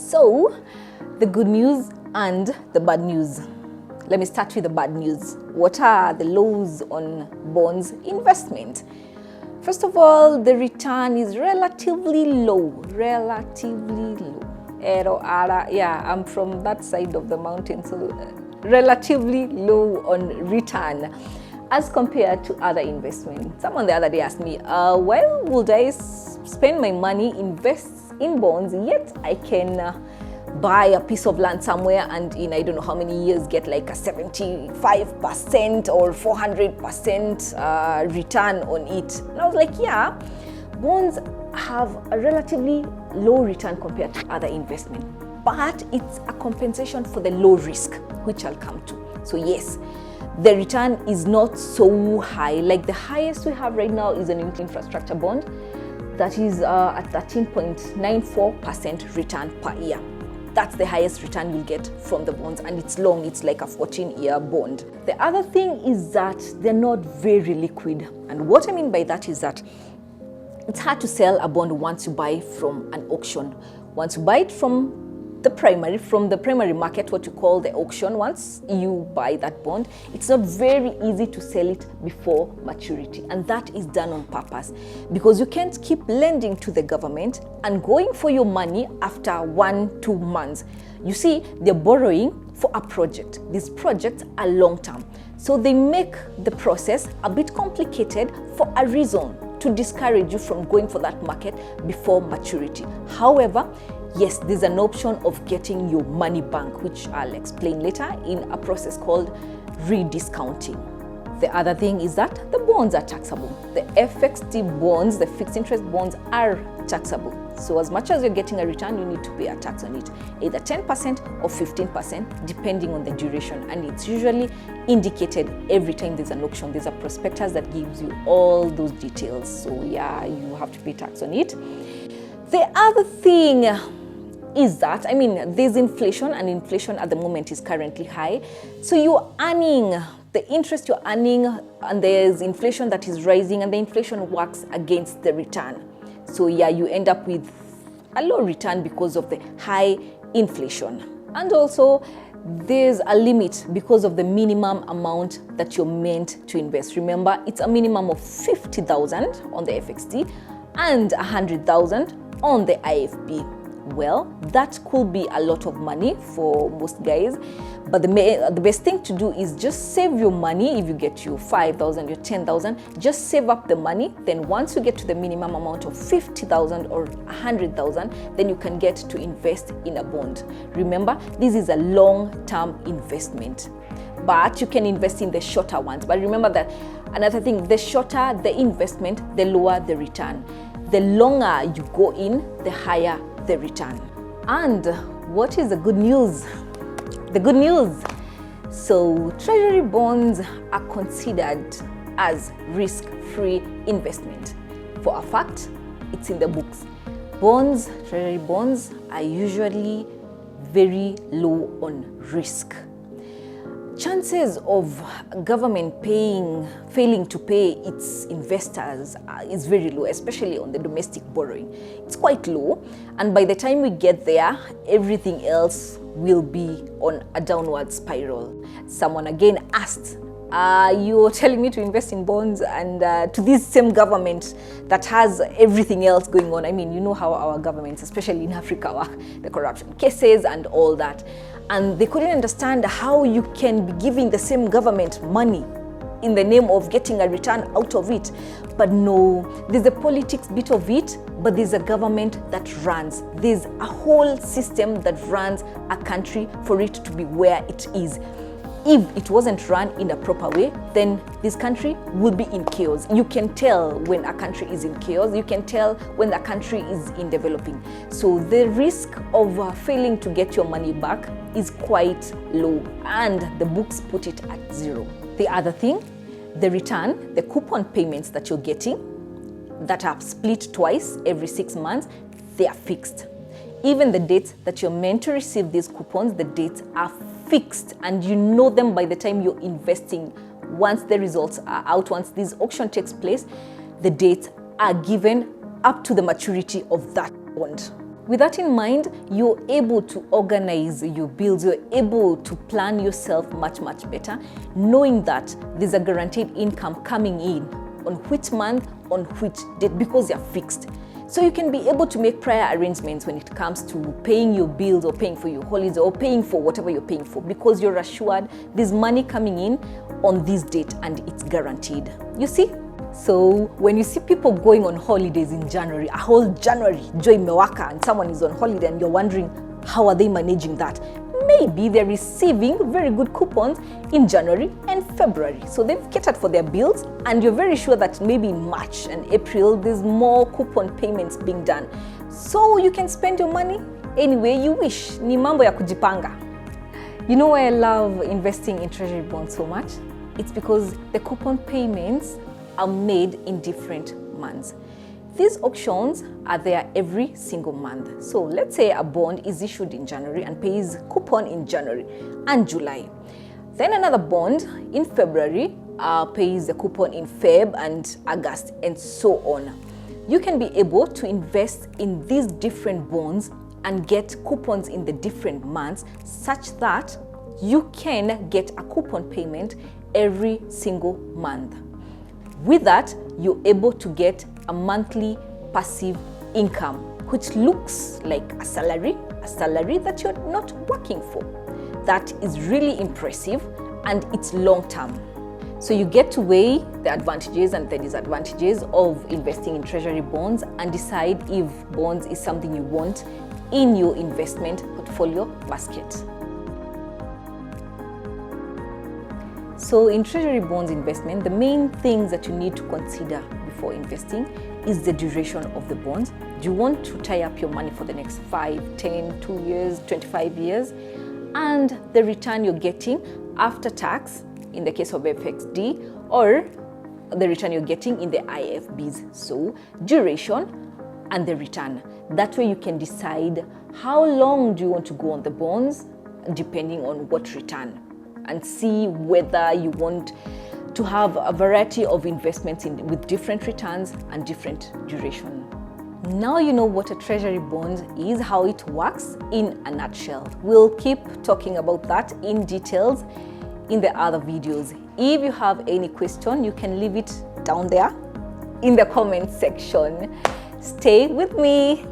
So, the good news and the bad news. Let me start with the bad news. What are the lows on bonds investment? First of all, the return is relatively low. Yeah, I'm from that side of the mountain, so relatively low on return as compared to other investments. Someone the other day asked me, why would I spend my money, invest in bonds, yet I can buy a piece of land somewhere and in I don't know how many years get like a 75% or 400% return on it. And I was like, yeah, bonds have a relatively low return compared to other investment, but it's a compensation for the low risk, which I'll come to. So yes, the return is not so high. Like the highest we have right now is an infrastructure bond that is at 13.94% return per year. That's the highest return you'll get from the bonds, and it's long. It's like a 14-year bond. The other thing is that they're not very liquid. And what I mean by that is that it's hard to sell a bond once you buy from an auction. Once you buy it from the primary market, what you call the auction, once you buy that bond, it's not very easy to sell it before maturity. And that is done on purpose, because you can't keep lending to the government and going for your money after 1-2 months. You see, they're borrowing for a project. These projects are long-term. So they make the process a bit complicated for a reason, to discourage you from going for that market before maturity. However, yes, there's an option of getting your money back, which I'll explain later in a process called rediscounting. The other thing is that the bonds are taxable. The FXT bonds, the fixed interest bonds, are taxable. So as much as you're getting a return, you need to pay a tax on it, either 10% or 15%, depending on the duration. And it's usually indicated every time there's an auction. There's a prospectus that gives you all those details. So yeah, you have to pay tax on it. The other thing is that, there's inflation, and inflation at the moment is currently high. So you're earning the interest you're earning, and there's inflation that is rising, and the inflation works against the return. So yeah, you end up with a low return because of the high inflation. And also, there's a limit because of the minimum amount that you're meant to invest. Remember, it's a minimum of 50,000 on the FXT and 100,000 on the IFB. Well, that could be a lot of money for most guys, but the best thing to do is just save your money. If you get your 5,000, your 10,000, just save up the money. Then once you get to the minimum amount of 50,000 or 100,000, then you can get to invest in a bond. Remember, this is a long-term investment, but you can invest in the shorter ones. But remember that another thing, the shorter the investment, the lower the return. The longer you go in, the higher the return. And what is the good news? The good news. So treasury bonds are considered as risk-free investment. For a fact, it's in the books. Treasury bonds are usually very low on risk. Chances of government failing to pay its investors is very low, especially on the domestic borrowing. It's quite low, and by the time we get there, everything else will be on a downward spiral. Someone again asked, you're telling me to invest in bonds and to this same government that has everything else going on. You know how our governments, especially in Africa, work, the corruption cases and all that. And they couldn't understand how you can be giving the same government money in the name of getting a return out of it. But no, there's a politics bit of it, but there's a government that runs. There's a whole system that runs a country for it to be where it is. If it wasn't run in a proper way, then this country would be in chaos. You can tell when a country is in chaos. You can tell when the country is in developing. So the risk of failing to get your money back is quite low, and the books put it at 0. The other thing, the return, the coupon payments that you're getting that are split twice every 6 months, they are fixed. Even the dates that you're meant to receive these coupons, the dates are fixed, and you know them by the time you're investing. Once the results are out, once this auction takes place, the dates are given up to the maturity of that bond. With that in mind, you're able to organize your bills, you're able to plan yourself much better, knowing that there's a guaranteed income coming in on which month, on which date, because you're fixed. So you can be able to make prior arrangements when it comes to paying your bills or paying for your holidays or paying for whatever you're paying for, because you're assured there's money coming in on this date and it's guaranteed. You see? So when you see people going on holidays in January, a whole January, joy mewaka, and someone is on holiday and you're wondering, how are they managing that? Maybe they're receiving very good coupons in January and February. So they've catered for their bills, and you're very sure that maybe in March and April, there's more coupon payments being done. So you can spend your money any way you wish. Ni mambo ya kujipanga. You know why I love investing in treasury bonds so much? It's because the coupon payments are made in different months. These auctions are there every single month. So let's say a bond is issued in January and pays coupon in January and July. Then another bond in February pays the coupon in Feb and August, and so on. You can be able to invest in these different bonds and get coupons in the different months, such that you can get a coupon payment every single month. With that, you're able to get a monthly passive income, which looks like a salary that you're not working for. That is really impressive, and it's long term. So you get to weigh the advantages and the disadvantages of investing in treasury bonds and decide if bonds is something you want in your investment portfolio basket. So in treasury bonds investment, the main things that you need to consider before investing is the duration of the bonds. Do you want to tie up your money for the next 5, 10, 2 years, 25 years? And the return you're getting after tax in the case of FXD, or the return you're getting in the IFBs. So duration and the return. That way you can decide how long do you want to go on the bonds depending on what return, and see whether you want to have a variety of investments with different returns and different duration. Now you know what a treasury bond is, how it works in a nutshell. We'll keep talking about that in details in the other videos. If you have any question, you can leave it down there in the comment section. Stay with me.